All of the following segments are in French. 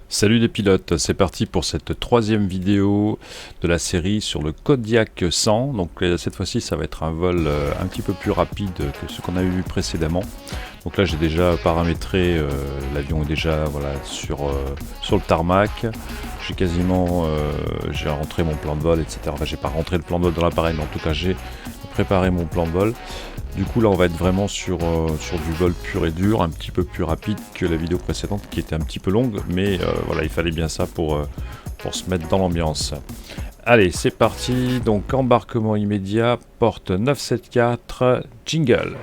Salut les pilotes, c'est parti pour cette troisième vidéo de la série sur le Kodiak 100. Donc cette fois-ci ça va être un vol un petit peu plus rapide que ce qu'on a eu précédemment. Donc là j'ai déjà paramétré, l'avion est déjà sur le tarmac. J'ai quasiment j'ai rentré mon plan de vol, etc. Enfin j'ai pas rentré le plan de vol dans l'appareil, mais en tout cas j'ai préparé mon plan de vol. Du coup là on va être vraiment sur du vol pur et dur, un petit peu plus rapide que la vidéo précédente qui était un petit peu longue, mais voilà, il fallait bien ça pour se mettre dans l'ambiance. Allez, c'est parti, donc embarquement immédiat, porte 974, jingle.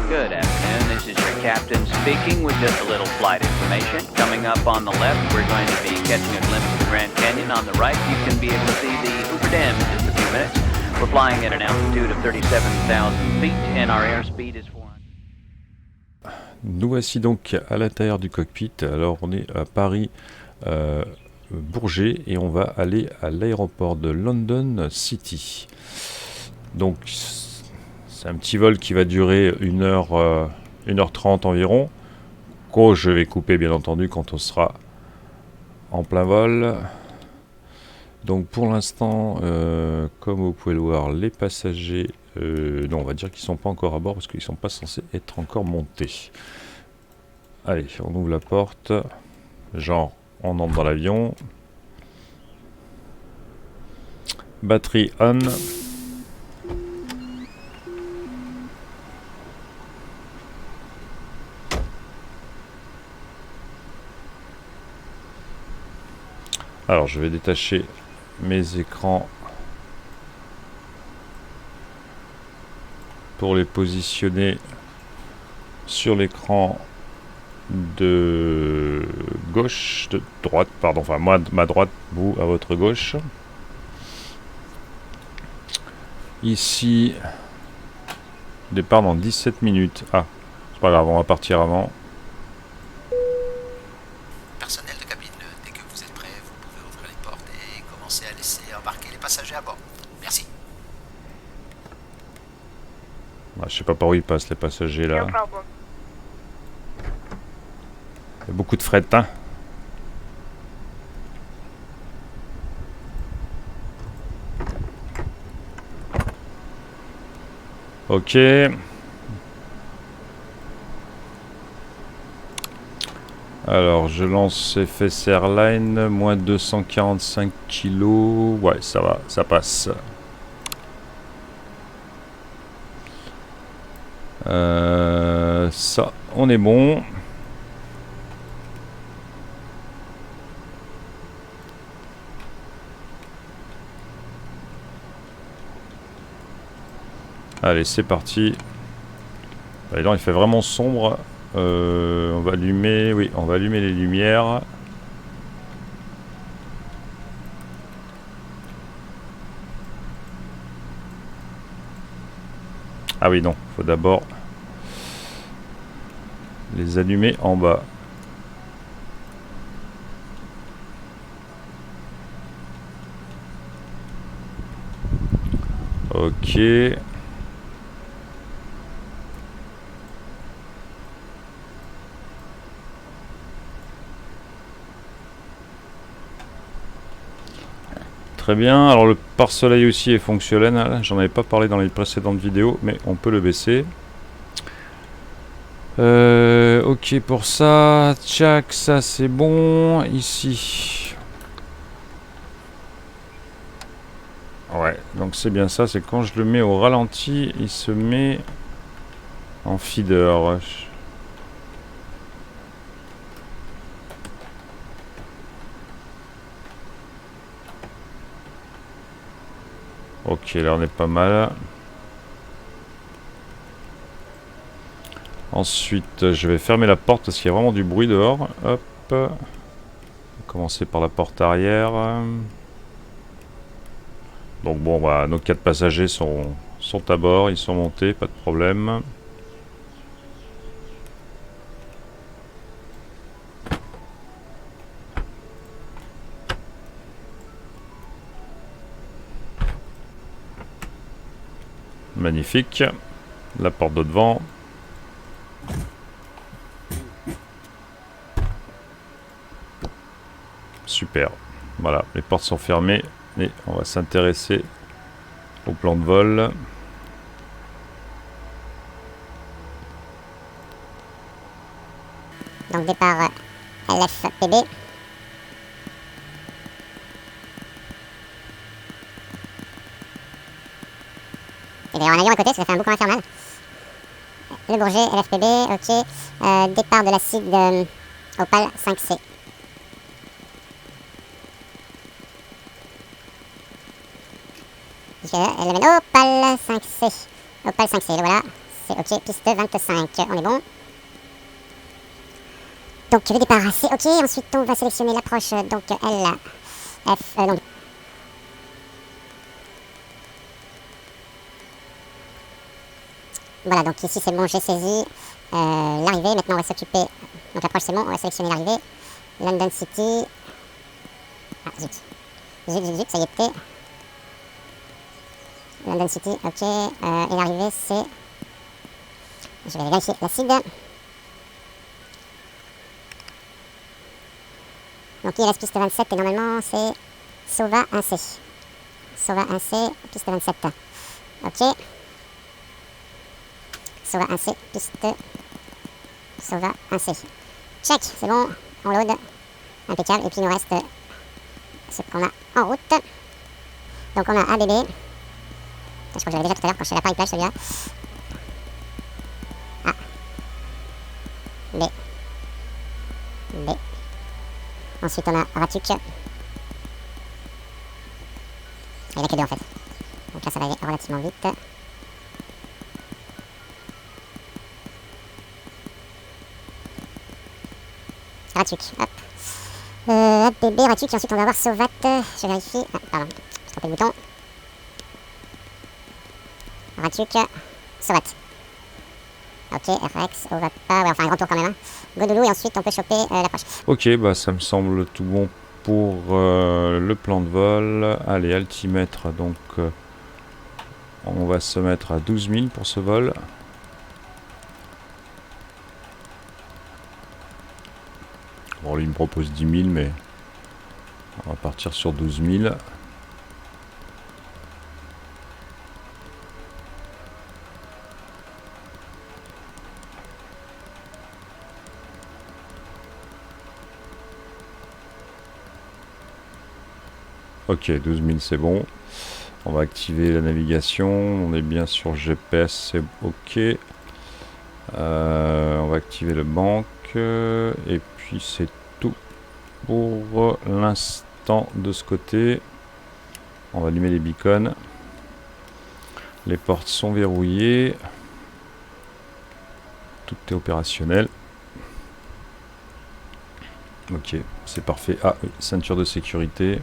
Good afternoon, this is your captain speaking with just a little flight information. Coming up on the left, we're going to be catching a glimpse of the Grand Canyon. On the right, you can be able to see the Hoover Dam in just a few minutes. We're flying at an altitude of 37,000 feet and our airspeed is 400. Nous voici donc à l'intérieur du cockpit. Alors on est à Paris Bourget et on va aller à l'aéroport de London City. Donc c'est un petit vol qui va durer 1h30 environ, que je vais couper bien entendu quand on sera en plein vol. Donc pour l'instant, comme vous pouvez le voir, les passagers, non, on va dire qu'ils ne sont pas encore à bord parce qu'ils ne sont pas censés être encore montés. Allez, on ouvre la porte, genre on entre dans l'avion. Batterie on. Alors je vais détacher mes écrans pour les positionner sur l'écran de gauche, de droite, pardon, enfin moi ma droite, vous à votre gauche. Ici, départ dans 17 minutes. Ah, c'est pas grave, on va partir avant. Personnel de cabine, dès que vous êtes prêt, vous pouvez ouvrir les portes et commencer à laisser embarquer les passagers à bord. Merci. Ah, je sais pas par où ils passent les passagers là. Il y a beaucoup de fret, hein. Ok. Alors, je lance FS Airline, moins 245 kg. Ouais, ça va, ça passe. Ça, on est bon. Allez, c'est parti. Allez, non, il fait vraiment sombre. On va allumer, oui, on va allumer les lumières. Ah oui, non, faut d'abord les allumer en bas. Ok. Très bien, alors le pare-soleil aussi est fonctionnel, j'en avais pas parlé dans les précédentes vidéos, mais on peut le baisser. Ok pour ça, tchac, ça c'est bon, ici. Ouais, donc c'est bien ça, c'est quand je le mets au ralenti, il se met en feeder. Ok, là on est pas mal. Ensuite, je vais fermer la porte parce qu'il y a vraiment du bruit dehors. Hop. On va commencer par la porte arrière. Donc bon, bah, nos 4 passagers sont à bord, ils sont montés, pas de problème. Magnifique. La porte de devant. Super. Voilà, les portes sont fermées et on va s'intéresser au plan de vol. Donc départ LFPB. Il va y avoir un avion à côté, ça fait un boucan infernal. Le Bourget, LFPB, ok. Départ de l'acide Opal 5C. Elle amène Opal 5C. Opal 5C, voilà. C'est ok, piste 25, on est bon. Donc le départ, c'est ok. Ensuite, on va sélectionner l'approche, donc L, F, non. Voilà, donc ici c'est bon, j'ai saisi l'arrivée. Maintenant, on va s'occuper. Donc l'approche, c'est bon, on va sélectionner l'arrivée. London City. Ah, zut. Zut, ça y était. London City, ok. Et l'arrivée, c'est. Je vais vérifier l'acide. Donc il reste piste 27 et normalement c'est Sova 1C. Sova 1C, piste 27. Ok. Sova 1C, piste Sova 1C. Check, c'est bon, on load. Impeccable. Et puis il nous reste ce qu'on a en route. Donc on a ABB. Je crois que j'avais déjà tout à l'heure quand je fais la Paris plage celui-là. A. B. B. Ensuite on a Ratuk. Il n'y a que deux en fait. Donc là ça va aller relativement vite. Ratuk, hop. ABB, Ratuk, et ensuite on va avoir Sovat. Je vérifie. Ah, pardon, je trompé le bouton. Ratuk, Sovat. Ok, RX, on va pas. Ouais, enfin un grand tour quand même. Hein. Godoulou, et ensuite on peut choper l'approche. Ok, bah ça me semble tout bon pour le plan de vol. Allez, altimètre, donc on va se mettre à 12 000 pour ce vol. Bon, lui il me propose 10 000, mais on va partir sur 12 000. Ok, 12 000 c'est bon. On va activer la navigation. On est bien sur GPS, c'est ok. On va activer le banc. Et puis c'est tout pour l'instant de ce côté. On va allumer les beacons. Les portes sont verrouillées. Tout est opérationnel. Ok, c'est parfait. Ah oui, ceinture de sécurité.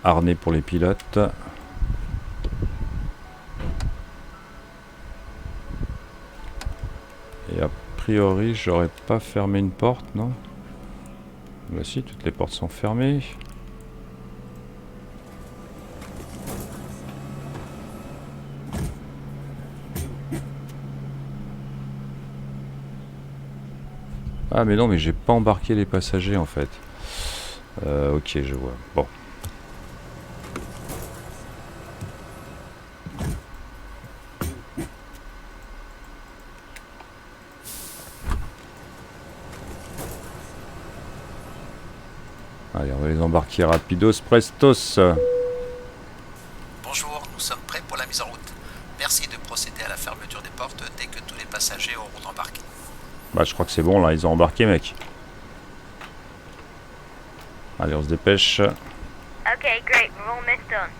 Harnais pour les pilotes. Et a priori, j'aurais pas fermé une porte, non? Bah si, toutes les portes sont fermées. Ah mais non, mais j'ai pas embarqué les passagers en fait. Ok, je vois. Bon. Allez, on va les embarquer rapidos prestos. Bonjour, nous sommes prêts pour la mise en route. Merci de procéder à la fermeture des portes dès que tous les passagers auront embarqué. Bah je crois que c'est bon là, ils ont embarqué mec. Allez, on se dépêche. Okay, great. We're almost done.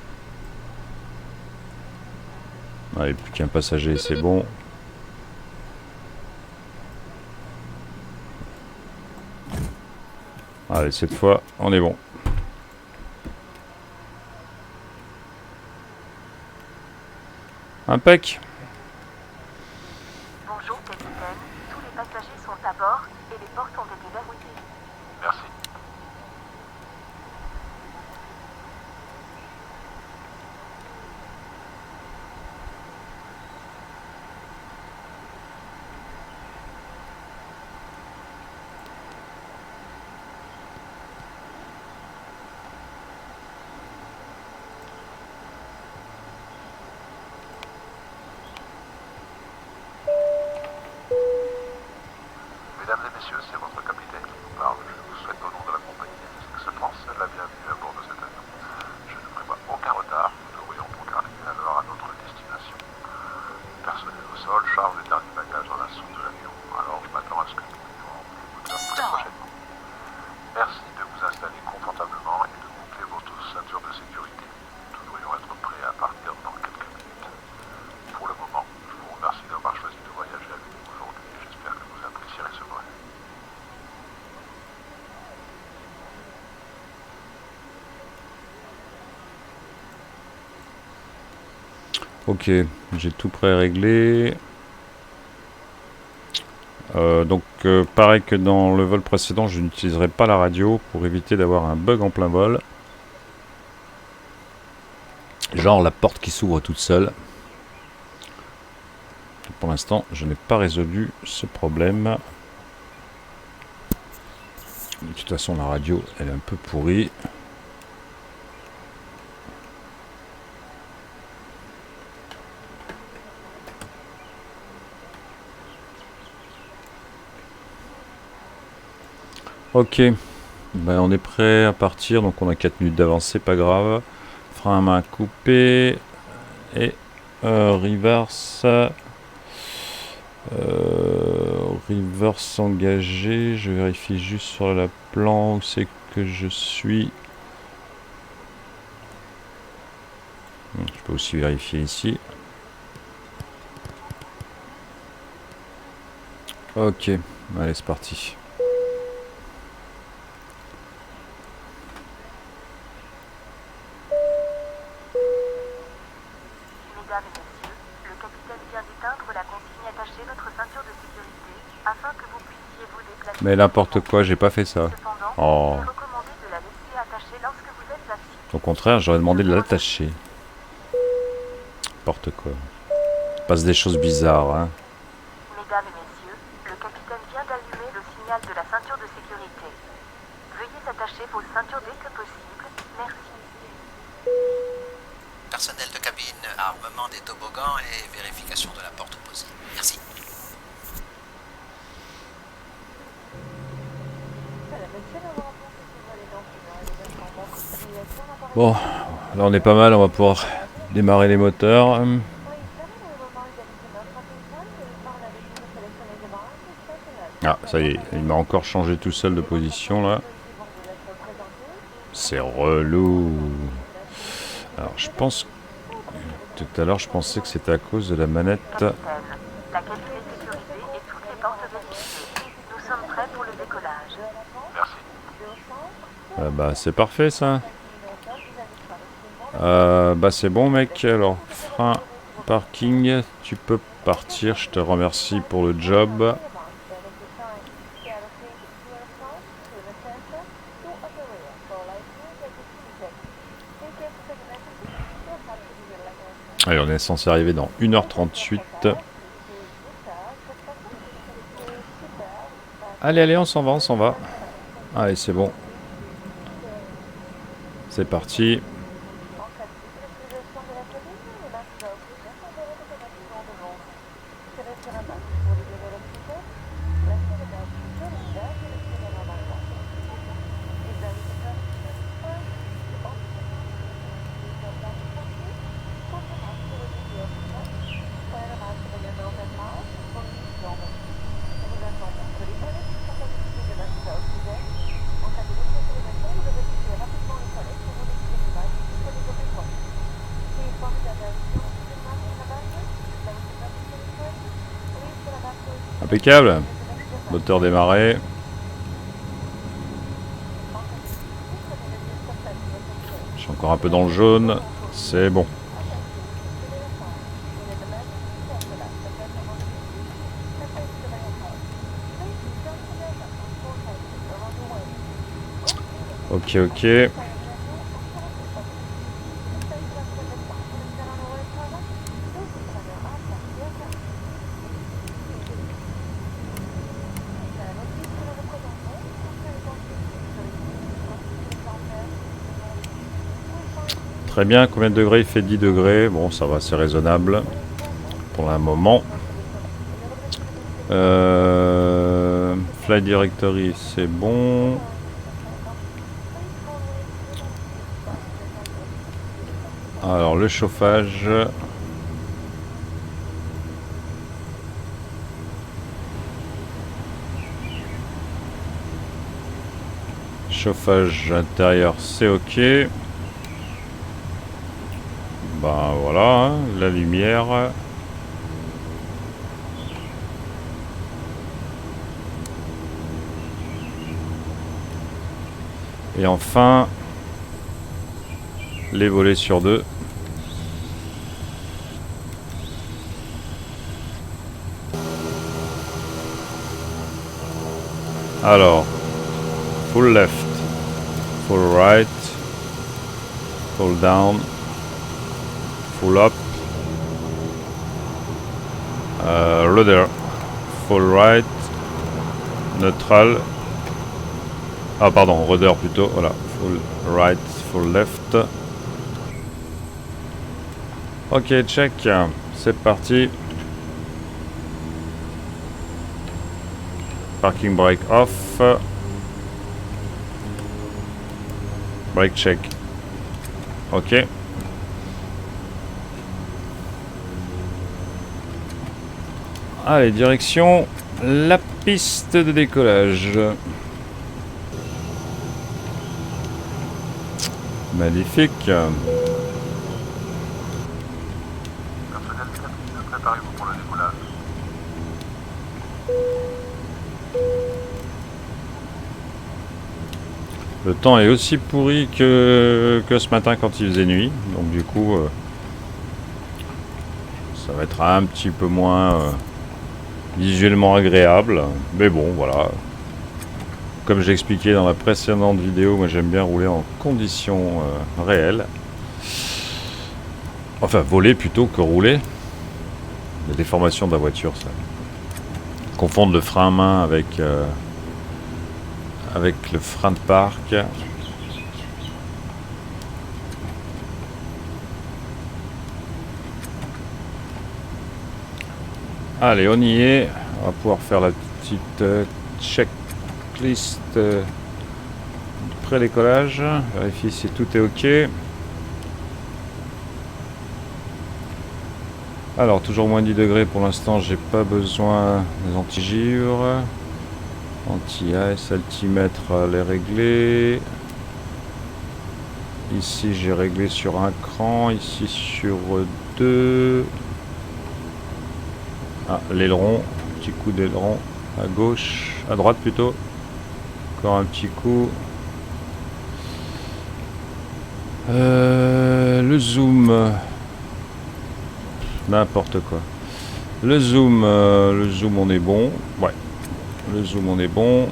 Allez, plus qu'un passager, c'est bon. Allez, cette fois, on est bon. Impec. Bonjour capitaine, tous les passagers sont à bord et les portes ont été verrouillées. Merci. Merci de vous installer confortablement et de boucler votre ceinture de sécurité. Nous devrions être prêts à partir dans quelques minutes. Pour le moment, je vous remercie d'avoir choisi de voyager avec nous aujourd'hui et j'espère que vous apprécierez ce vol. Ok, j'ai tout pré-réglé. Donc pareil que dans le vol précédent, je n'utiliserai pas la radio pour éviter d'avoir un bug en plein vol. Genre la porte qui s'ouvre toute seule. Pour l'instant, je n'ai pas résolu ce problème. De toute façon, la radio, elle est un peu pourrie. Ok, ben, on est prêt à partir, donc on a 4 minutes d'avance, c'est pas grave. Frein à main coupé et reverse engagé. Je vérifie juste sur la plan où c'est que je suis. Je peux aussi vérifier ici. Ok, allez c'est parti. Mesdames et messieurs, le capitaine vient d'éteindre la consigne attachée votre ceinture de sécurité afin que vous puissiez vous déplacer. Mais n'importe quoi, j'ai pas fait ça. Cependant, Oh. il est recommandé de la laisser attachée lorsque vous êtes assis. Au contraire, j'aurais demandé de l'attacher. N'importe quoi. Il passe des choses bizarres, hein. Mesdames et messieurs, le capitaine vient d'allumer le signal de la ceinture de sécurité. Veuillez attacher vos ceintures dès que possible. Merci. Personnel de cabine, armement des toboggans et vérification de la porte opposée. Merci. Bon, là on est pas mal, on va pouvoir démarrer les moteurs. Ah, ça y est, il m'a encore changé tout seul de position là. C'est relou. Alors je pense... Tout à l'heure je pensais que c'était à cause de la manette. Capitaine, la cabine est sécurisée et toutes les portes vérifiées. Nous sommes prêts pour le décollage. Merci. Bah c'est parfait ça. Bah c'est bon mec, alors frein, parking, tu peux partir, je te remercie pour le job. Allez, on est censé arriver dans 1h38. Allez, allez, on s'en va, on s'en va. Allez, c'est bon. C'est parti. Impeccable. Moteur démarré. Je suis encore un peu dans le jaune. C'est bon. Ok, ok. Très bien, combien de degrés? Il fait 10 degrés. Bon, ça va, c'est raisonnable pour un moment. Flight Directory, c'est bon. Alors, le chauffage. Chauffage intérieur, c'est ok. Ben voilà, hein, la lumière. Et enfin, les volets sur 2. Alors, full left, full right, full down, full up, rudder, full right, neutral. Ah pardon, rudder plutôt, voilà, full right, full left. Ok, check, c'est parti. Parking brake off. Brake check. Ok. Allez, direction la piste de décollage. Magnifique. Personnel des cabines, préparez-vous pour le décollage. Le temps est aussi pourri que ce matin quand il faisait nuit. Donc du coup, ça va être un petit peu moins visuellement agréable. Mais bon, voilà. Comme j'ai expliqué dans la précédente vidéo, moi j'aime bien rouler en conditions réelles. Enfin, voler plutôt que rouler. La déformation de la voiture, ça. Confondre le frein à main avec le frein de parc. Allez, on y est. On va pouvoir faire la petite checklist pré-décollage. Vérifier si tout est ok. Alors, toujours moins 10 degrés pour l'instant, j'ai pas besoin des anti-givres. Anti-ice, altimètre, les régler. Ici, j'ai réglé sur un cran, ici sur 2. Ah, l'aileron, petit coup d'aileron à gauche, à droite plutôt. Encore un petit coup. Le zoom. N'importe quoi. Le zoom, on est bon. Ouais. Le zoom, on est bon.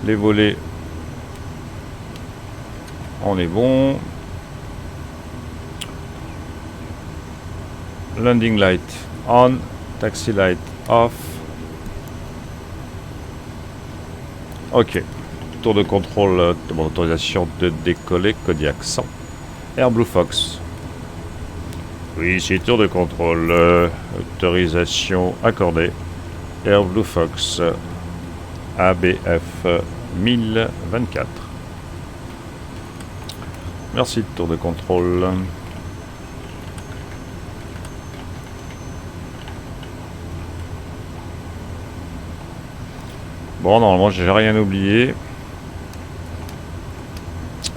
Les volets, on est bon. Landing light on. Taxi light off. Ok. Tour de contrôle de mon autorisation de décoller. Kodiak 100. Air Blue Fox. Oui, c'est tour de contrôle. Autorisation accordée. Air Blue Fox. ABF 1024. Merci, tour de contrôle. Bon, normalement, j'ai rien oublié.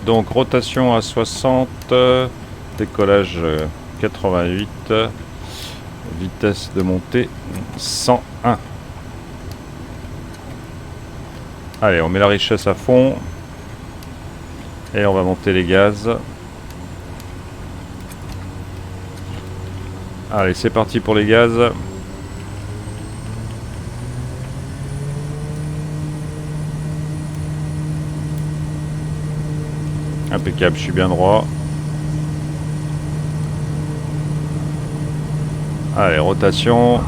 Donc, rotation à 60, décollage 88, vitesse de montée 101. Allez, on met la richesse à fond. Et on va monter les gaz. Allez, c'est parti pour les gaz. Impeccable, je suis bien droit. Allez, rotation.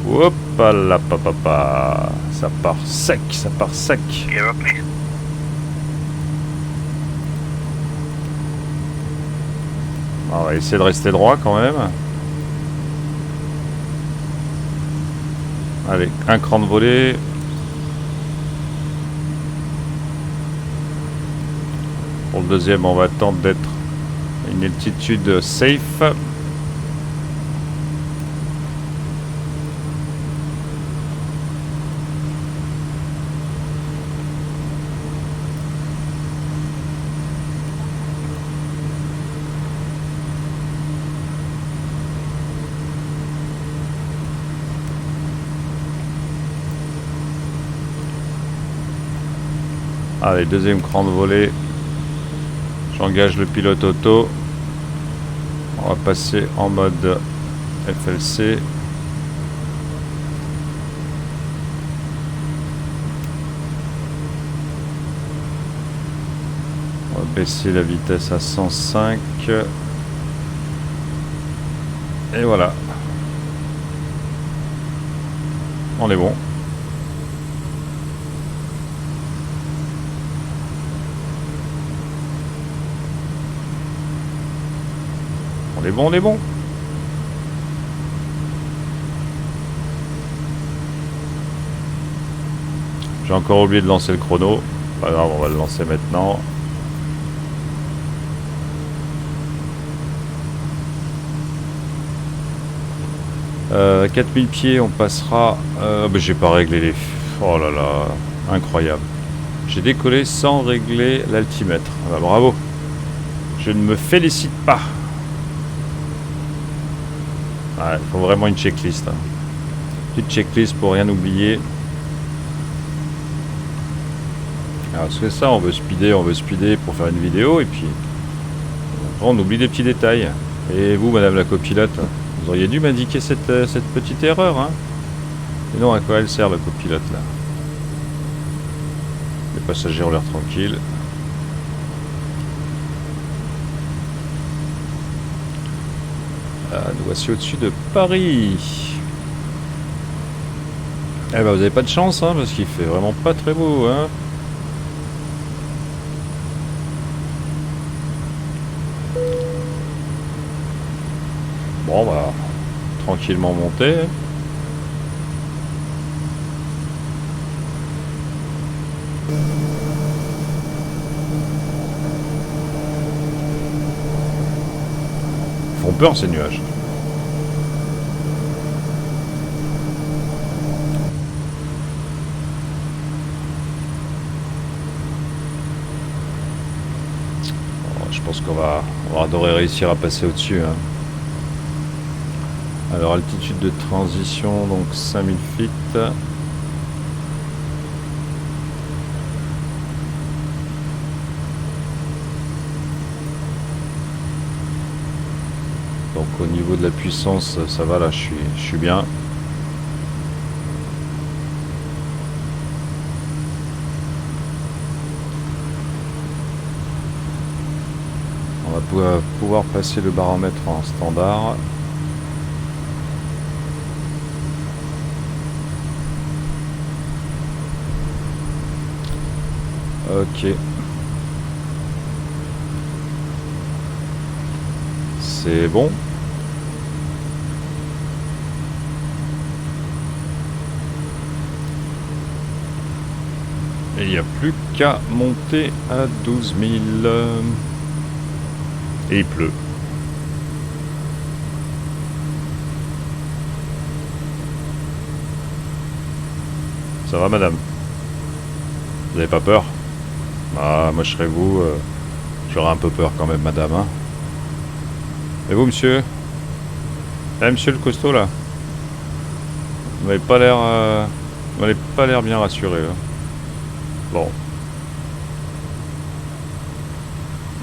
Hop là, papa. Ça part sec, ça part sec. On va essayer de rester droit quand même. Allez, un cran de volée. Pour le deuxième, on va attendre d'être à une altitude safe. Allez, deuxième cran de volée. J'engage le pilote auto. On va passer en mode FLC. On va baisser la vitesse à 105. Et voilà. On est bon. On est bon, on est bon. J'ai encore oublié de lancer le chrono. Pas grave, on va le lancer maintenant. Euh, 4000 pieds, on passera... j'ai pas réglé les... Oh là là, incroyable. J'ai décollé sans régler l'altimètre. Ah bah, bravo. Je ne me félicite pas. Il faut vraiment une checklist. Hein. Petite checklist pour rien oublier. Alors c'est ça, on veut speeder pour faire une vidéo et puis après, on oublie des petits détails. Et vous, madame la copilote, vous auriez dû m'indiquer cette petite erreur. Hein. Et non, à quoi elle sert la copilote là? Les passagers ont l'air tranquilles. Nous voici au-dessus de Paris. Eh ben vous avez pas de chance hein, parce qu'il fait vraiment pas très beau hein. Bon bah tranquillement monter. Ils font peur ces nuages. Je pense on devrait réussir à passer au-dessus. Hein. Alors altitude de transition, donc 5000 feet. Donc au niveau de la puissance, ça va là, je suis bien. On va pouvoir passer le baromètre en standard. Ok. C'est bon. Et il n'y a plus qu'à monter à 12 000. Et il pleut. Ça va madame? Vous n'avez pas peur? Ah, moi je serais vous, j'aurais un peu peur quand même madame. Hein. Et vous monsieur? Eh monsieur le costaud là? Vous n'avez pas l'air bien rassuré. Hein. Bon.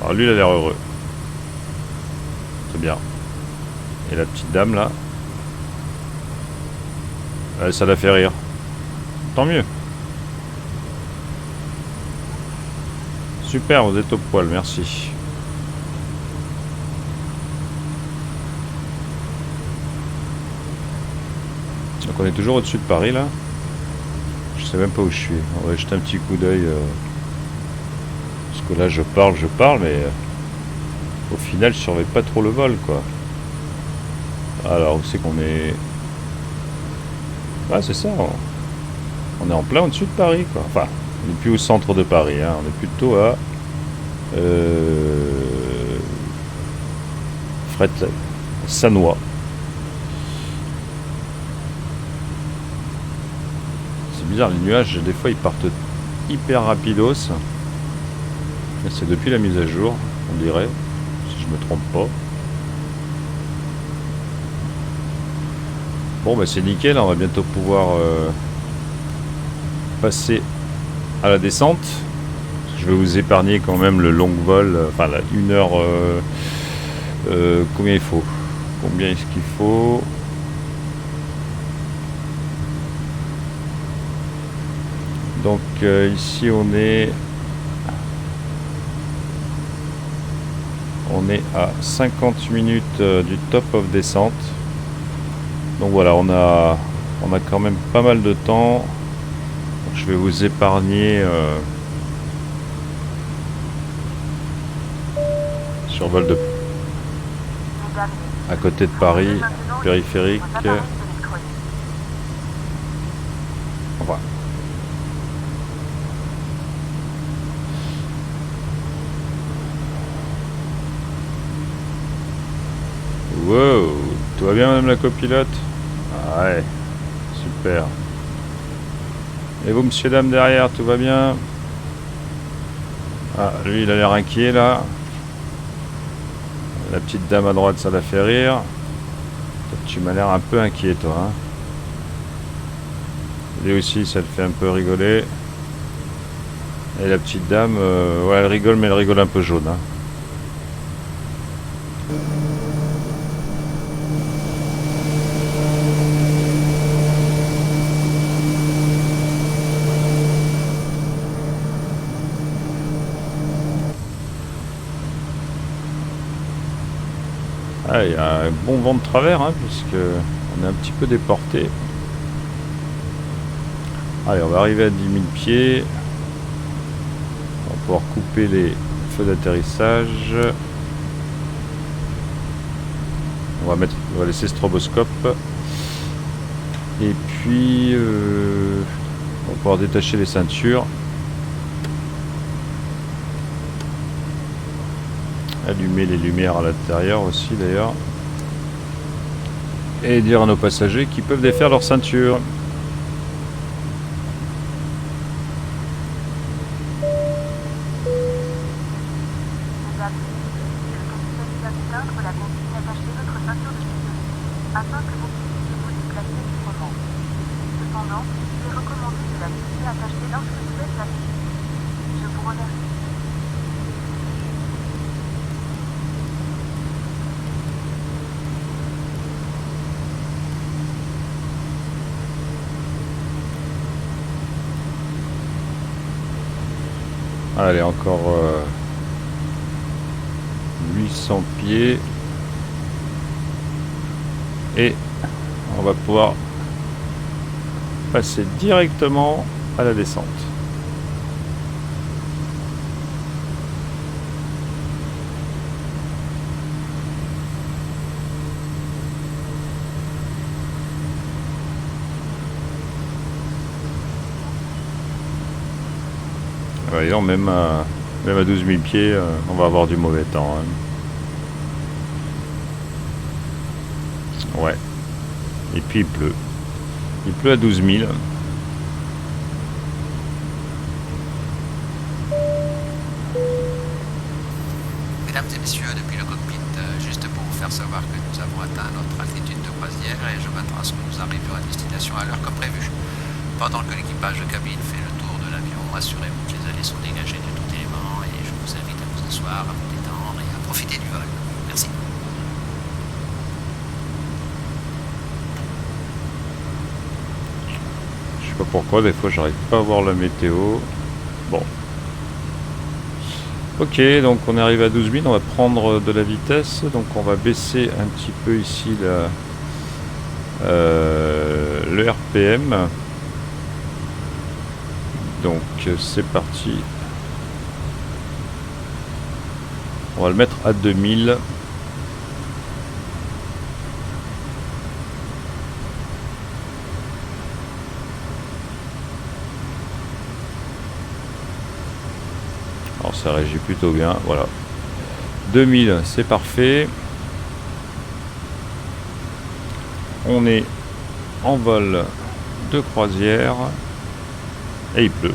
Alors lui il a l'air heureux. C'est bien. Et la petite dame là, ça la fait rire. Tant mieux. Super, vous êtes au poil, merci. Donc on est toujours au-dessus de Paris là. Je sais même pas où je suis. On va jeter un petit coup d'œil. Parce que là je parle, mais au final je surveille pas trop le vol quoi. Alors où c'est qu'on est? Ah c'est ça. On est en plein au-dessus de Paris quoi. Enfin, on n'est plus au centre de Paris, hein. On est plutôt à Sannois. C'est bizarre, les nuages des fois ils partent hyper rapidos. C'est depuis la mise à jour, on dirait, si je me trompe pas. Bon bah c'est nickel, on va bientôt pouvoir passer à la descente. Je vais vous épargner quand même le long vol, enfin la 1 heure. Combien il faut? Combien est-ce qu'il faut? Donc ici on est à 50 minutes du top of descente. Donc voilà, on a quand même pas mal de temps. Donc, je vais vous épargner survol de à côté de Paris, périphérique. Voilà. Wow, tout va bien madame la copilote? Ah ouais, super. Et vous monsieur dame derrière, tout va bien? Ah, lui il a l'air inquiet là. La petite dame à droite ça la fait rire. Toi, tu m'as l'air un peu inquiet toi. Hein. Lui aussi ça le fait un peu rigoler. Et la petite dame, ouais elle rigole mais elle rigole un peu jaune. Hein. Ah, il y a un bon vent de travers, hein, puisque on est un petit peu déporté. Allez, on va arriver à 10 000 pieds. On va pouvoir couper les feux d'atterrissage. On va laisser stroboscope. Et puis, on va pouvoir détacher les ceintures. Allumer les lumières à l'intérieur aussi d'ailleurs. Et dire à nos passagers qu'ils peuvent défaire leur ceinture. Afin que vous puissiez vous déplacer librement. Cependant, il est recommandé de la laisser attachée lorsque vous êtes assis. Je vous remercie. Allez, encore 800 pieds. Et on va pouvoir passer directement à la descente. Voyons, même à 12 000 pieds, on va avoir du mauvais temps. Hein. Ouais. Et puis il pleut. Il pleut à 12 000. Mesdames et messieurs, depuis le cockpit, juste pour vous faire savoir que nous avons atteint notre altitude de croisière et je m'attends à ce que nous arrivions à destination à l'heure comme prévu. Pendant que l'équipage de cabine fait le tour de l'avion, assurez-vous que les allées sont dégagées de tout élément et je vous invite à vous asseoir, à vous détendre et à profiter du vol. Merci. Je sais pas pourquoi, des fois j'arrive pas à voir la météo. Bon. Ok, donc on arrive à 12 000, on va prendre de la vitesse, donc on va baisser un petit peu ici le RPM. Donc c'est parti. On va le mettre à 2000. Alors ça régit plutôt bien, voilà. 2000, c'est parfait. On est en vol de croisière. Et il pleut.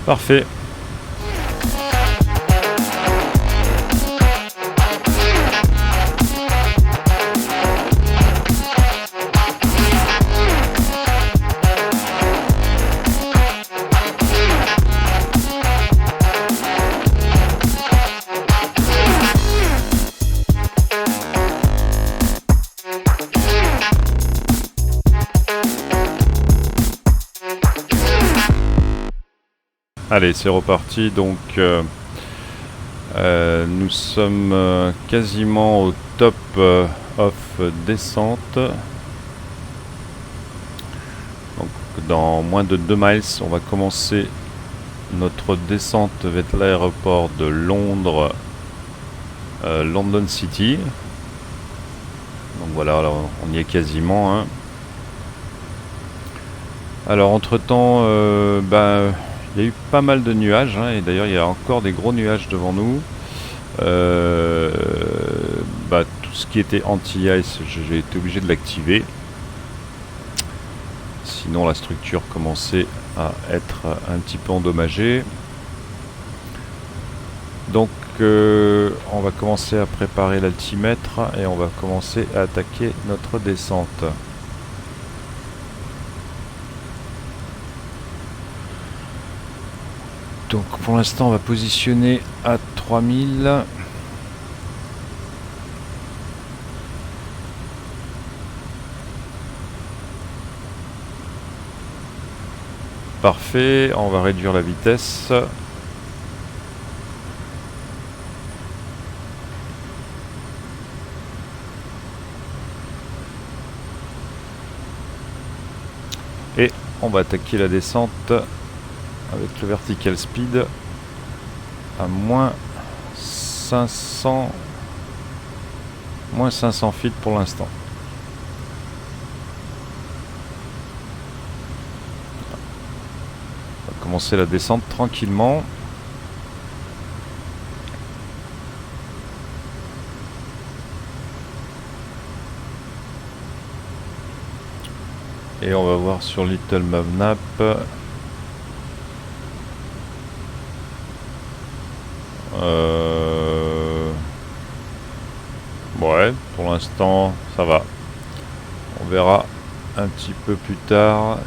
Parfait. Allez, c'est reparti. Donc, nous sommes quasiment au top of descente. Donc, dans moins de 2 miles, on va commencer notre descente vers l'aéroport de Londres, London City. Donc voilà, alors on y est quasiment. Hein. Alors entre-temps, il y a eu pas mal de nuages, hein, et d'ailleurs il y a encore des gros nuages devant nous. Tout ce qui était anti-ice, j'ai été obligé de l'activer. Sinon la structure commençait à être un petit peu endommagée. Donc on va commencer à préparer l'altimètre et on va commencer à attaquer notre descente. Donc pour l'instant on va positionner à 3000. Parfait, on va réduire la vitesse. Et on va attaquer la descente avec le vertical speed à moins 500 feet pour l'instant. On va commencer la descente tranquillement. Et on va voir sur Little Mavnap. Ouais, pour l'instant ça va. On verra un petit peu plus tard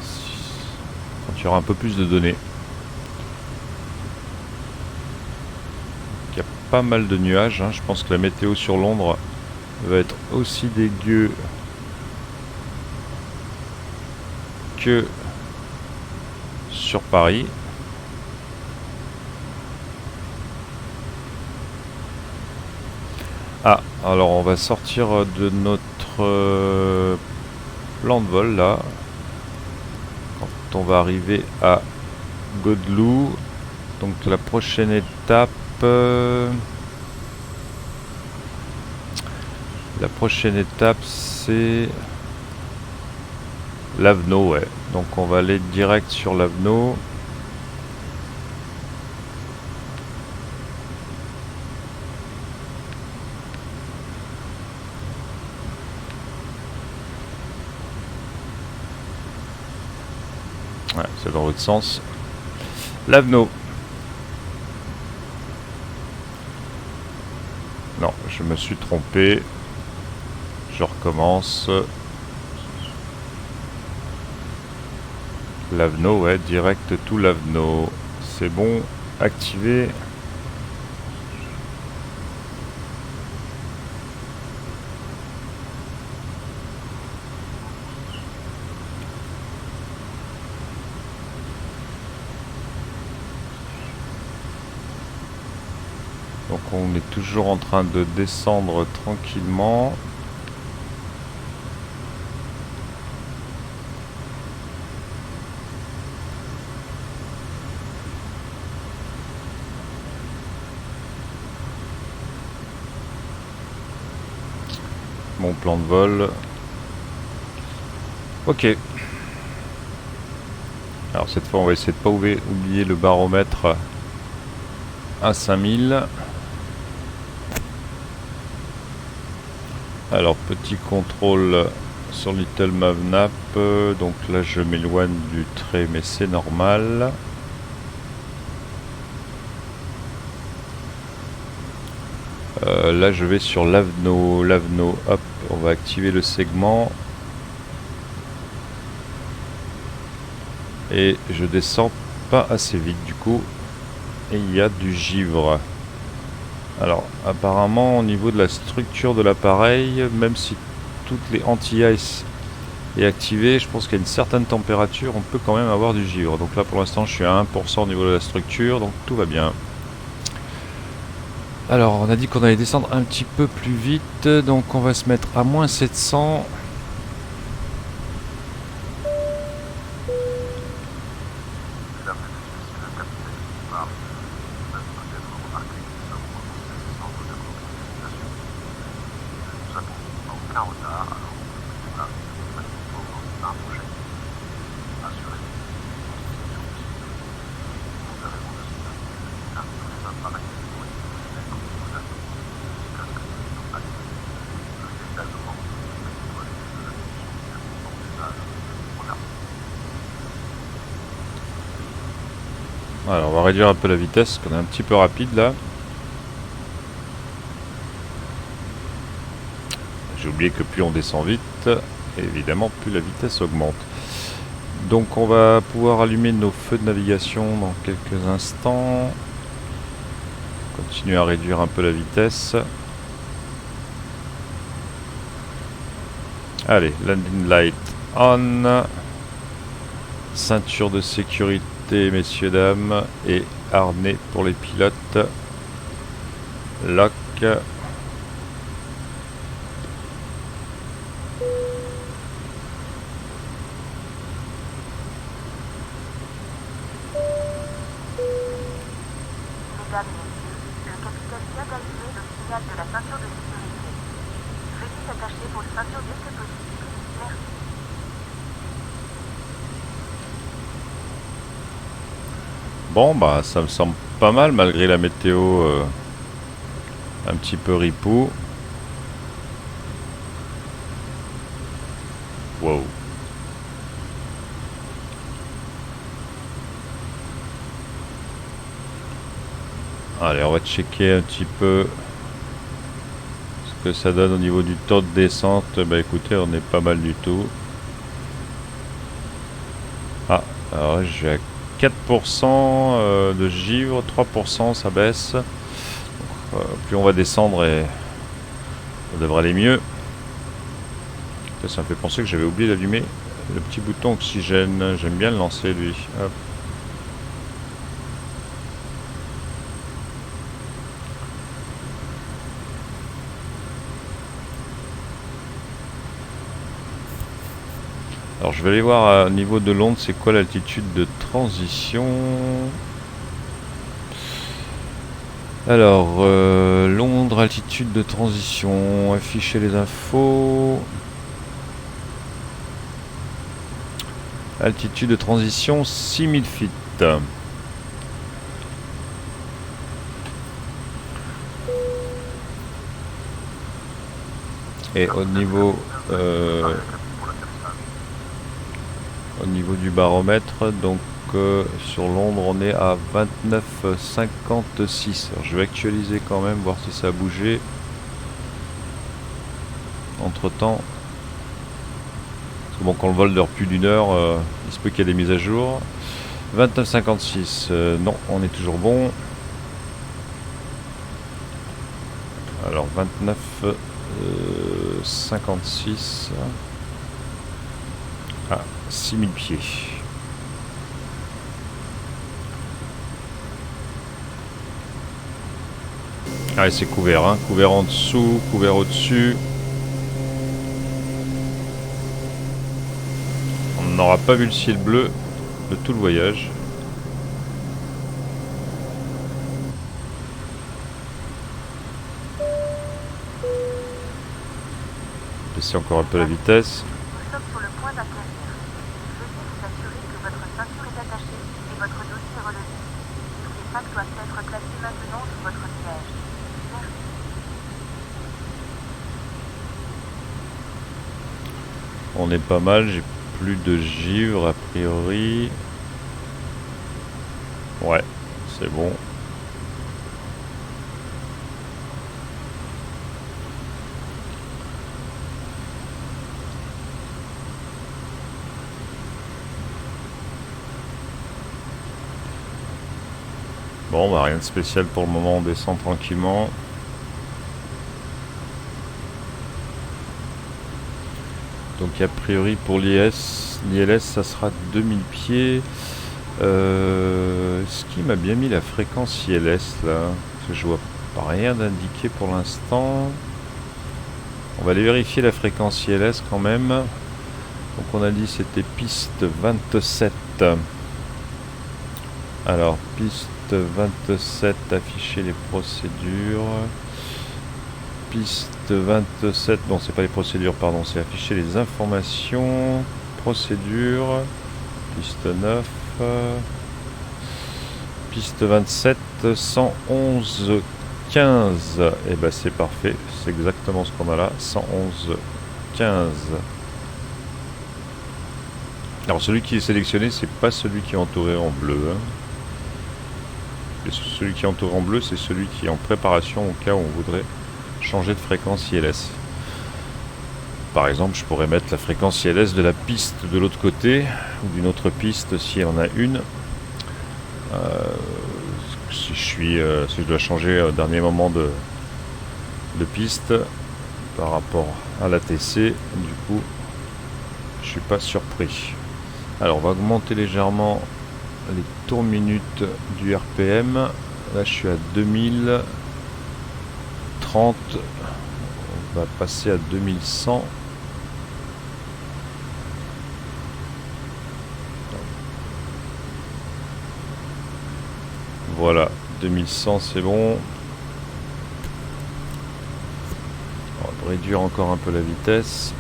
quand il y aura un peu plus de données. Il y a pas mal de nuages, hein. Je pense que la météo sur Londres va être aussi dégueu que sur Paris. Ah, alors on va sortir de notre plan de vol là. Quand on va arriver à Godlou. Donc la prochaine étape... c'est... Lavno, ouais. Donc on va aller direct sur Lavno. Ouais, c'est dans l'autre sens. Lavno. Non, je me suis trompé. Je recommence. Lavno, ouais, direct tout Lavno. C'est bon, activé. Donc on est toujours en train de descendre tranquillement. Mon plan de vol. Ok. Alors cette fois on va essayer de pas oublier le baromètre à 5000. Alors petit contrôle sur Little Mavnap. Donc là je m'éloigne du trait mais c'est normal. Là je vais sur Lavno. Lavno, hop, on va activer le segment. Et je descends pas assez vite du coup. Et il y a du givre. Alors apparemment au niveau de la structure de l'appareil, même si toutes les anti-ice est activé, je pense qu'à une certaine température, on peut quand même avoir du givre. Donc là, pour l'instant, je suis à 1% au niveau de la structure, donc tout va bien. Alors, on a dit qu'on allait descendre un petit peu plus vite, donc on va se mettre à moins 700. Alors on va réduire un peu la vitesse, parce qu'on est un petit peu rapide là. J'ai oublié que plus on descend vite, évidemment plus la vitesse augmente. Donc on va pouvoir allumer nos feux de navigation dans quelques instants. Continuer à réduire un peu la vitesse. Allez, landing light on. Ceinture de sécurité, messieurs, dames, et harnais pour les pilotes. Lock. Mesdames et messieurs, le capitaine vient d'allumer le signal de la ceinture de sécurité. Veuillez s'attacher pour le ceinture dès que possible. Merci. Bon, bah ça me semble pas mal malgré la météo un petit peu ripou. Wow. Allez, on va checker un petit peu ce que ça donne au niveau du taux de descente. Bah écoutez, on est pas mal du tout. Ah, alors j'ai à 4% de givre, 3% ça baisse. Donc, plus on va descendre et ça devrait aller mieux. Ça me fait penser que j'avais oublié d'allumer le petit bouton oxygène. J'aime bien le lancer lui. Hop. Alors je vais aller voir au niveau de l'onde, c'est quoi l'altitude de transition. Alors, Londres, altitude de transition, afficher les infos. Altitude de transition 6000 feet. Et au niveau du baromètre, donc sur Londres on est à 29,56. Alors je vais actualiser quand même, voir si ça a bougé entre temps. Parce que bon, quand le vol dure plus d'une heure, il se peut qu'il y ait des mises à jour. 29,56, non, on est toujours bon. Alors 29,56 à 6000 pieds. Ah, c'est couvert, hein. Couvert en dessous, couvert au-dessus. On n'aura pas vu le ciel bleu de tout le voyage. Baisser encore un peu la vitesse. Nous sommes sur le point d'atterrir. Veuillez vous assurer que votre ceinture est attachée et votre dossier relevé. Les sacs doivent être placés maintenant sous votre siège. Merci. On est pas mal, j'ai plus de givre a priori. Ouais, c'est bon. Bon, bah rien de spécial pour le moment, on descend tranquillement. Donc a priori pour l'ILS ça sera 2000 pieds. Est-ce qu'il m'a bien mis la fréquence ILS là? Parce que je vois pas rien d'indiqué pour l'instant. On va aller vérifier la fréquence ILS quand même. Donc on a dit c'était piste 27. Alors piste 27, afficher les procédures. Piste 27, non c'est pas les procédures, pardon, c'est afficher les informations. Procédures. Piste 9. Piste 27, 111 15. Et ben c'est parfait, c'est exactement ce qu'on a là, 111 15. Alors celui qui est sélectionné, c'est pas celui qui est entouré en bleu. Hein. Et celui qui est entouré en bleu, c'est celui qui est en préparation au cas où on voudrait changer de fréquence ILS. Par exemple, je pourrais mettre la fréquence ILS de la piste de l'autre côté, ou d'une autre piste si elle en a une. Si je dois changer au dernier moment de piste par rapport à l'ATC, du coup, je suis pas surpris. Alors, on va augmenter légèrement les tours minutes du RPM. Là, je suis à 2030. On va passer à 2100. Voilà, 2100 c'est bon. On va réduire encore un peu la vitesse.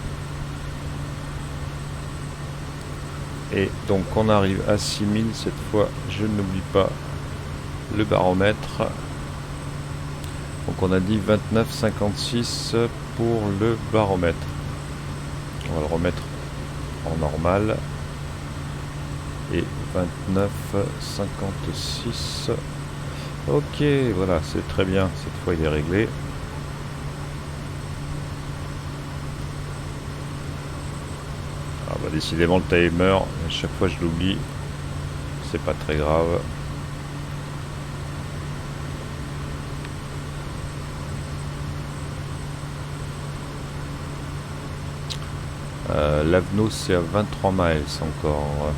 Et donc on arrive à 6000 cette fois, je n'oublie pas le baromètre. Donc on a dit 29,56 pour le baromètre. On va le remettre en normal. Et 29,56. Ok, voilà, c'est très bien. Cette fois, il est réglé. Ah bah décidément, le timer, à chaque fois je l'oublie. C'est pas très grave. L'Avno, c'est à 23 miles encore.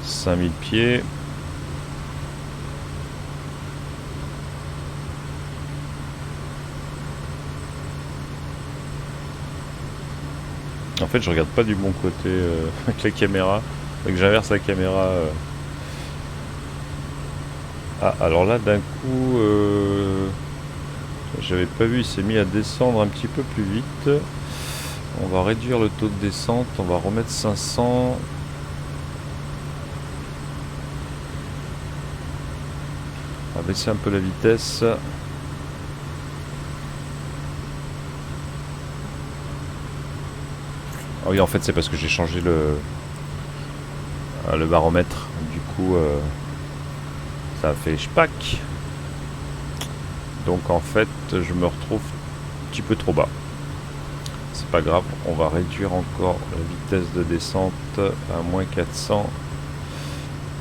« 5000 pieds. » En fait, je regarde pas du bon côté avec la caméra. Fait que j'inverse la caméra. Ah, alors là, d'un coup, j'avais pas vu, il s'est mis à descendre un petit peu plus vite. On va réduire le taux de descente, on va remettre 500. On va baisser un peu la vitesse. Ah oui, en fait, c'est parce que j'ai changé le baromètre. Du coup, ça a fait schpack. Donc, en fait, je me retrouve un petit peu trop bas. C'est pas grave, on va réduire encore la vitesse de descente à moins 400.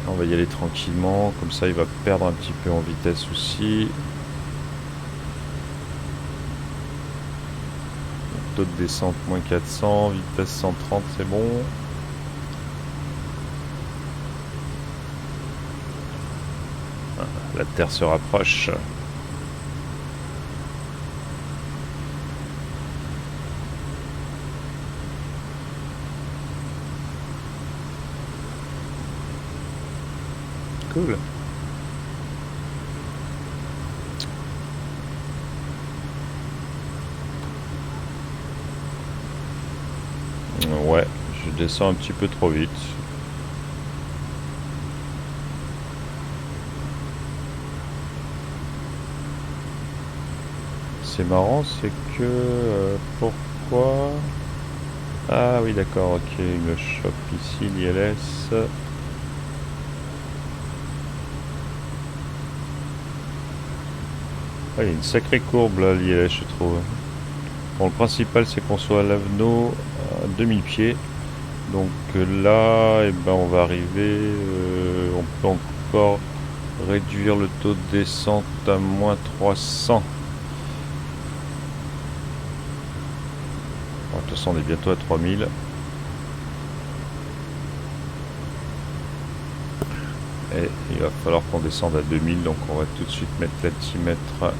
On va y aller tranquillement, comme ça il va perdre un petit peu en vitesse aussi. Taux de descente moins 400, vitesse 130, c'est bon. La Terre se rapproche. Cool. Ouais, je descends un petit peu trop vite. C'est marrant, c'est que... pourquoi... Ah oui, d'accord, ok, il me chope ici l'ILS. Ah, il y a une sacrée courbe là, l'ILS, je trouve. Bon, le principal, c'est qu'on soit à l'Avno à 2000 pieds. Donc là, eh ben, on va arriver. On peut encore réduire le taux de descente à moins 300. toute façon, on est bientôt à 3000. Et il va falloir qu'on descende à 2000, donc on va tout de suite mettre l'altimètre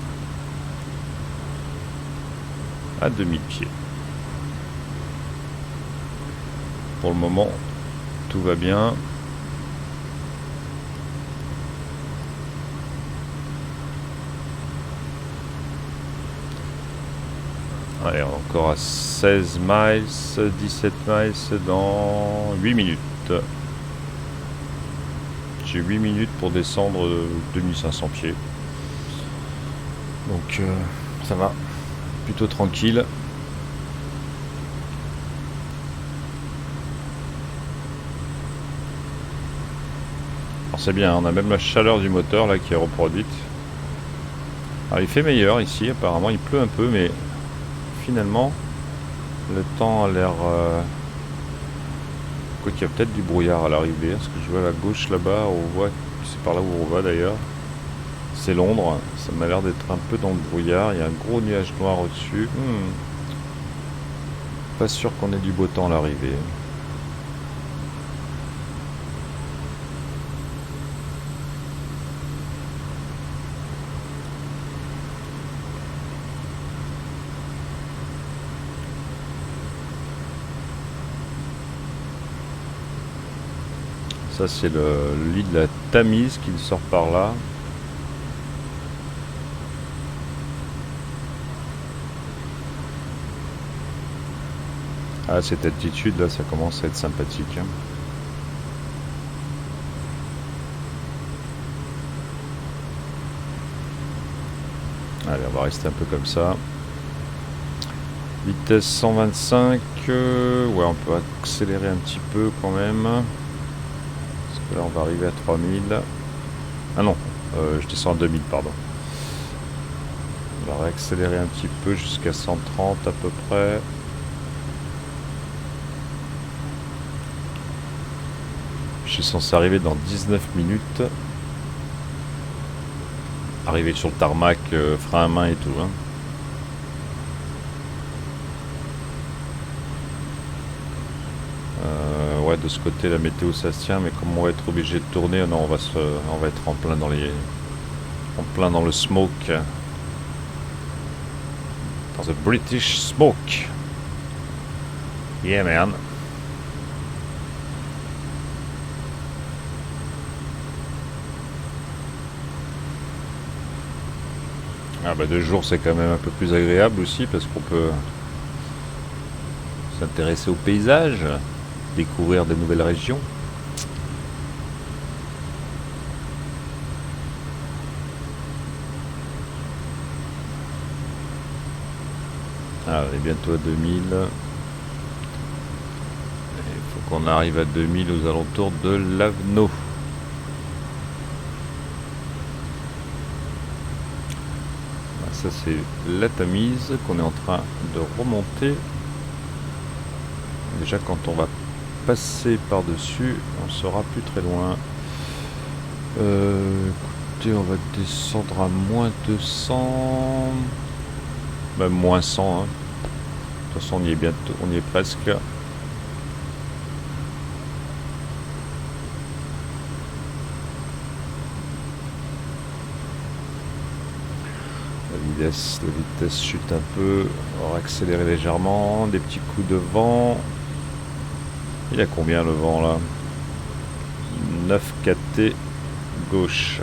à 2000 pieds. Pour le moment, tout va bien. Allez, encore à 16 miles, 17 miles dans 8 minutes. J'ai 8 minutes pour descendre 2500 pieds. Donc ça va, plutôt tranquille. Alors c'est bien, on a même la chaleur du moteur là qui est reproduite. Alors il fait meilleur ici, apparemment il pleut un peu, mais finalement le temps a l'air... Quoi qu'il y a peut-être du brouillard à l'arrivée, parce que je vois à la gauche là-bas, on voit, c'est par là où on va d'ailleurs, c'est Londres, ça m'a l'air d'être un peu dans le brouillard, il y a un gros nuage noir au-dessus. Pas sûr qu'on ait du beau temps à l'arrivée. Ça c'est le lit de la Tamise qui sort par là. Ah, cette altitude là, ça commence à être sympathique. Hein. Allez, on va rester un peu comme ça. Vitesse 125. Ouais, on peut accélérer un petit peu quand même. Là on va arriver à 3000. Ah non, je descends à 2000, pardon. On va réaccélérer un petit peu jusqu'à 130 à peu près. Je suis censé arriver dans 19 minutes. Arriver sur le tarmac, frein à main et tout. Hein. Ouais, de ce côté la météo ça se tient, mais comme on va être obligé de tourner, non, on va être en plein dans le smoke, dans the British smoke. Yeah man. Ah bah de jour c'est quand même un peu plus agréable aussi parce qu'on peut s'intéresser au paysage. Découvrir de nouvelles régions. Ah, on est bientôt à 2000. Il faut qu'on arrive à 2000 aux alentours de l'Aveno. Ça c'est la Tamise qu'on est en train de remonter. Déjà quand on va passer par-dessus, on sera plus très loin. Écoutez, on va descendre à moins 200, même moins 100. Hein. De toute façon, on y est bientôt, on y est presque. La vitesse chute un peu. On va accélérer légèrement, des petits coups de vent. Il a combien le vent là? 9 kT gauche.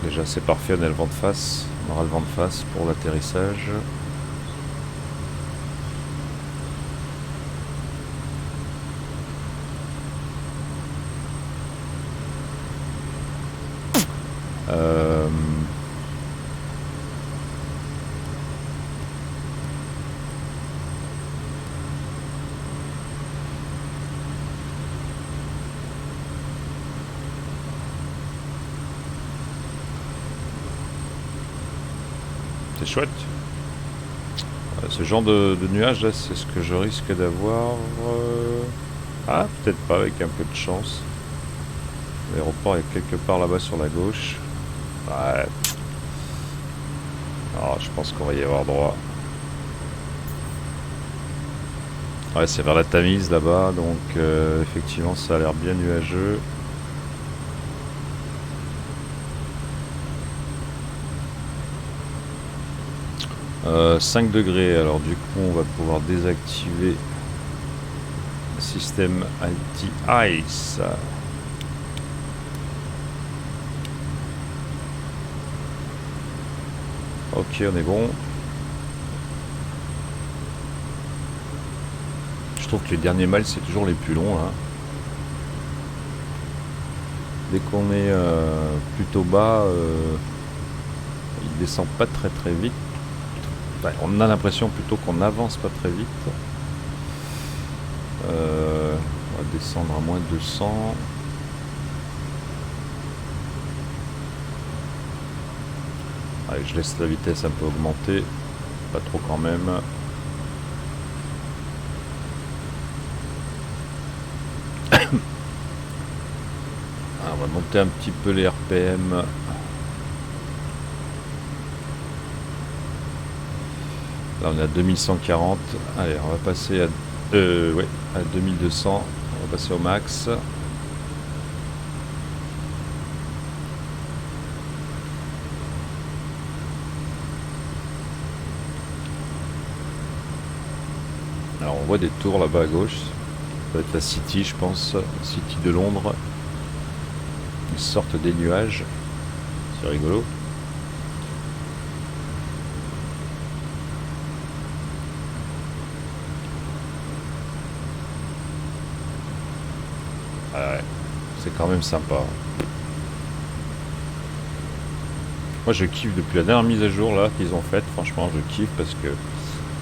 Déjà c'est parfait, on a le vent de face. On aura le vent de face pour l'atterrissage. C'est chouette. Ce genre de nuages là, c'est ce que je risque d'avoir. Ah, peut-être pas, avec un peu de chance. L'aéroport est quelque part là-bas sur la gauche. Ouais. Alors, je pense qu'on va y avoir droit. Ouais, c'est vers la Tamise là-bas, donc effectivement ça a l'air bien nuageux. « 5 degrés », alors du coup on va pouvoir désactiver le système anti-ice. Ok, on est bon. Je trouve que les derniers miles c'est toujours les plus longs là. Dès qu'on est plutôt bas, il descend pas très très vite. Enfin, on a l'impression plutôt qu'on avance pas très vite. On va descendre à moins 200. Allez, je laisse la vitesse un peu augmenter. Pas trop quand même. On va monter un petit peu les RPM. Là on est à 2140. Allez, on va passer à, à 2200. On va passer au max. Alors on voit des tours là-bas à gauche. Ça va être la City, je pense. City de Londres. Ils sortent des nuages. C'est rigolo. Ouais, c'est quand même sympa. Moi je kiffe depuis la dernière mise à jour là qu'ils ont faite. Franchement je kiffe parce que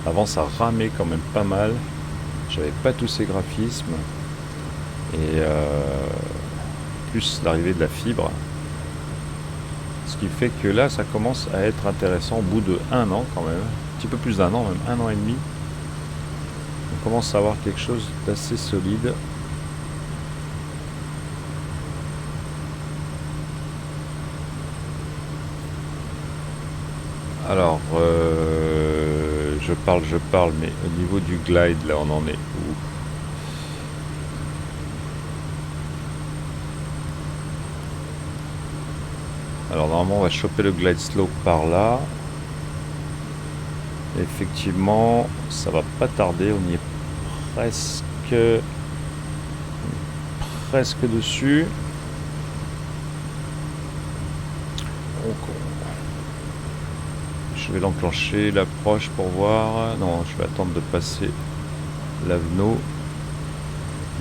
avant ça ramait quand même pas mal. J'avais pas tous ces graphismes. Et plus l'arrivée de la fibre. Ce qui fait que là ça commence à être intéressant au bout de 1 an quand même. Un petit peu plus d'1 an, même 1 an et demi. On commence à avoir quelque chose d'assez solide. Alors, je parle, mais au niveau du glide, là, on en est où? Alors, normalement, on va choper le glide slope par là. Effectivement, ça va pas tarder, on y est presque dessus. Donc, je vais l'enclencher, l'approche pour voir. Non, je vais attendre de passer l'Aveno.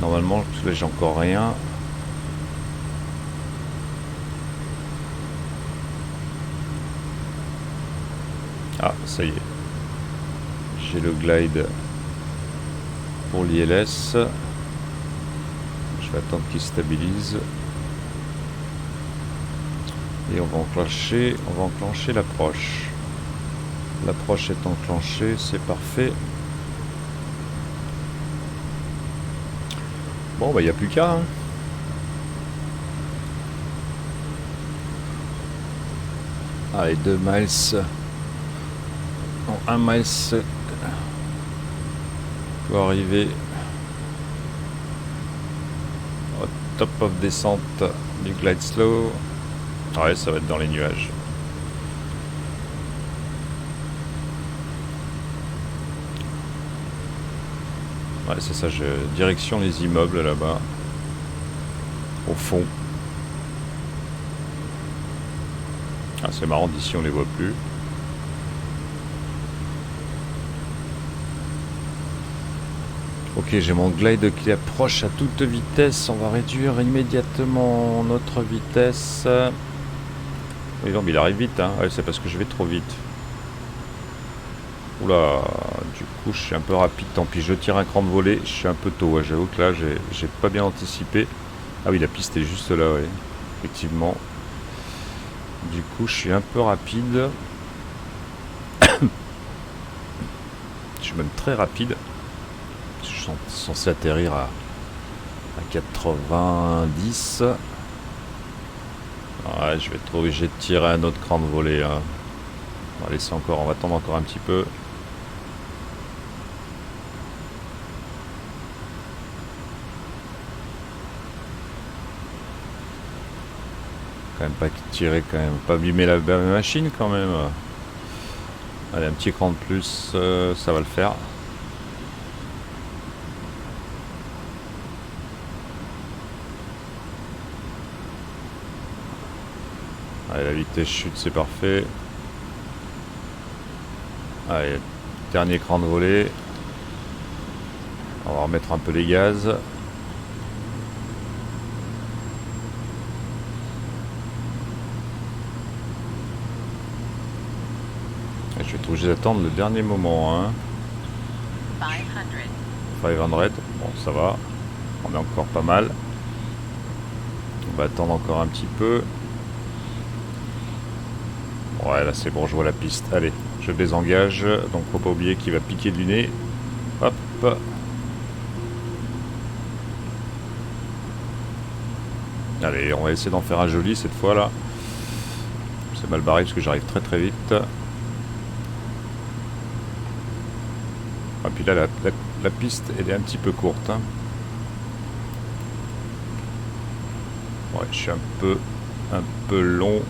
Normalement, parce que là j'ai encore rien. Ah, ça y est. J'ai le glide pour l'ILS. Je vais attendre qu'il stabilise. Et on va enclencher l'approche. L'approche est enclenchée, c'est parfait. Bon, bah il n'y a plus qu'à. Hein. Allez, 2 miles. Non, 1 miles pour arriver au top of descente du glide slow. Ouais, ça va être dans les nuages. Ouais, c'est ça, direction les immeubles là-bas. Au fond. Ah, c'est marrant, d'ici on les voit plus. Ok, j'ai mon glide qui approche à toute vitesse. On va réduire immédiatement notre vitesse. Oui, non, mais il arrive vite, hein. Ouais, c'est parce que je vais trop vite. Oula, du coup je suis un peu rapide, tant pis, je tire un cran de volée, je suis un peu tôt, ouais, j'avoue que là j'ai pas bien anticipé. Ah oui, la piste est juste là, ouais, effectivement. Du coup je suis un peu rapide. Je suis même très rapide. Je suis censé atterrir à 90. Ouais, je vais être obligé de tirer un autre cran de volée, hein. On va laisser encore, on va attendre encore un petit peu. Quand même pas tirer, quand même pas abîmer la machine quand même. Allez, un petit cran de plus, ça va le faire. Allez, la vitesse chute, c'est parfait. Allez, dernier cran de volée. On va remettre un peu les gaz. Et je vais être obligé d'attendre le dernier moment. Hein. 500. Bon, ça va. On est encore pas mal. On va attendre encore un petit peu. Ouais, là c'est bon, je vois la piste. Allez, je désengage. Donc faut pas oublier qu'il va piquer du nez. Hop. Allez, on va essayer d'en faire un joli cette fois là. C'est mal barré parce que j'arrive très très vite. Et puis là la piste elle est un petit peu courte. Hein. Ouais, je suis un peu long.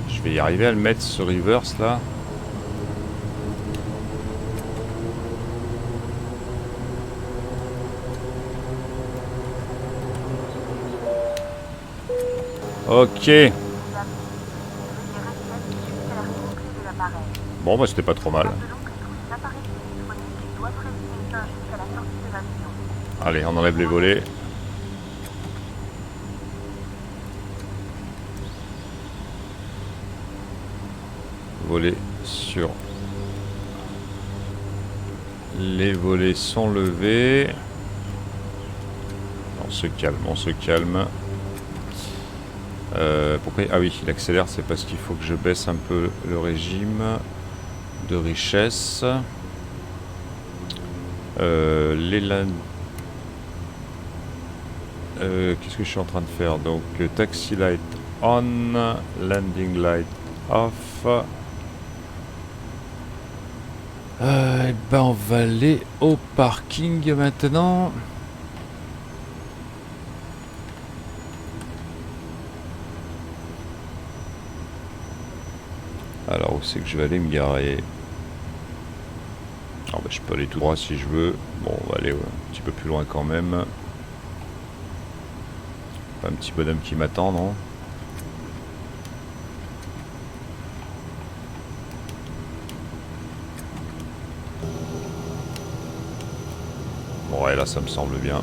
Je vais y arriver à le mettre ce reverse là. Ok. Bon bah c'était pas trop mal. Allez, on enlève les volets. Volets sur... Les volets sont levés. On se calme, on se calme. Pourquoi... Ah oui, il accélère, c'est parce qu'il faut que je baisse un peu le régime de richesse. Qu'est-ce que je suis en train de faire? Donc taxi light on, landing light off. Et ben on va aller au parking maintenant. Alors où c'est que je vais aller me garer? Alors bah, je peux aller tout droit si je veux. Bon, on va aller un petit peu plus loin quand même. Pas un petit bonhomme qui m'attend, non? Bon, ouais, là ça me semble bien.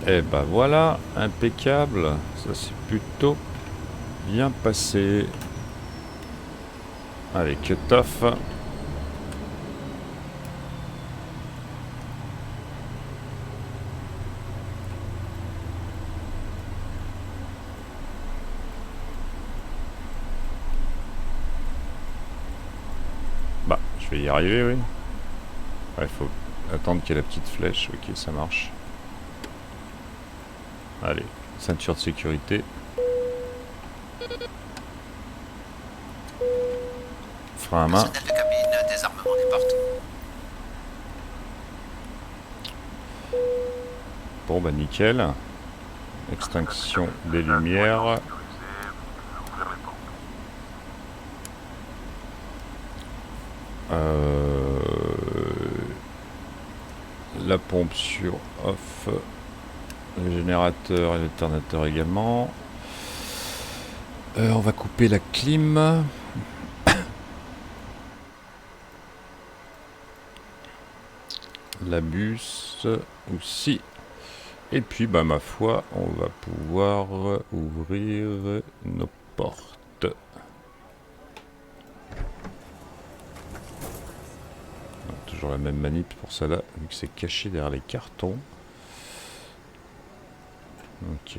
Et bah voilà, impeccable, ça s'est plutôt bien passé. Allez, cut-off. Bah, je vais y arriver, oui. Il faut attendre qu'il y ait la petite flèche, ok, ça marche. Allez, ceinture de sécurité. Frein à main. Personnel de cabine, désarmement des portes. Bon bah nickel. Extinction des lumières. La pompe sur off. Le générateur et l'alternateur également. On va couper la clim. La bus aussi. Et puis bah ma foi, on va pouvoir ouvrir nos portes. Toujours la même manip pour ça là, vu que c'est caché derrière les cartons. Ok.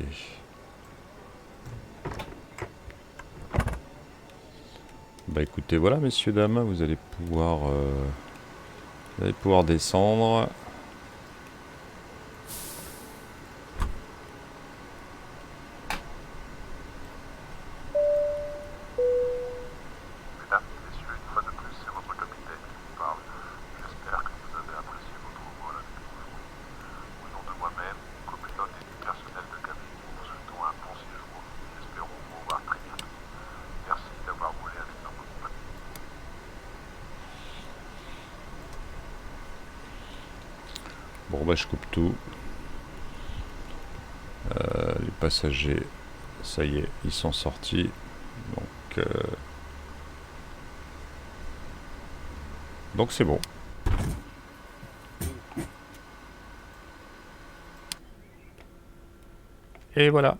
Bah écoutez, voilà messieurs, dames, vous allez pouvoir descendre. Mesdames, messieurs, une fois de plus, c'est votre capitaine qui vous parle. J'espère que vous avez apprécié votre vol avec nous. Au nom de moi-même, copilote et du personnel de cabine, nous vous souhaitons un bon séjour et espérons vous revoir très bientôt. Merci d'avoir volé avec notre compagnie. Bon bah je coupe tout. Les passagers, ça y est, ils sont sortis. Donc c'est bon. Et voilà,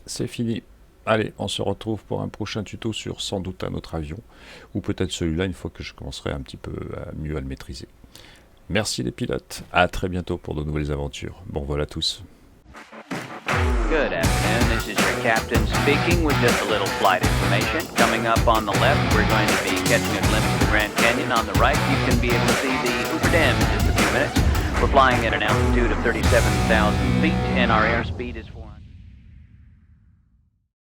c'est fini. Allez, on se retrouve pour un prochain tuto sur sans doute un autre avion, ou peut-être celui-là une fois que je commencerai un petit peu mieux à le maîtriser. Merci les pilotes, à très bientôt pour de nouvelles aventures. Bon vol à tous. Good afternoon, this is your captain speaking with just a little flight information. Coming up on the left, we're going to be catching a glimpse of the Grand Canyon. On the right, you can be able to see the Hoover Dam in just a few minutes. We're flying at an altitude of 37,000 feet, and our airspeed is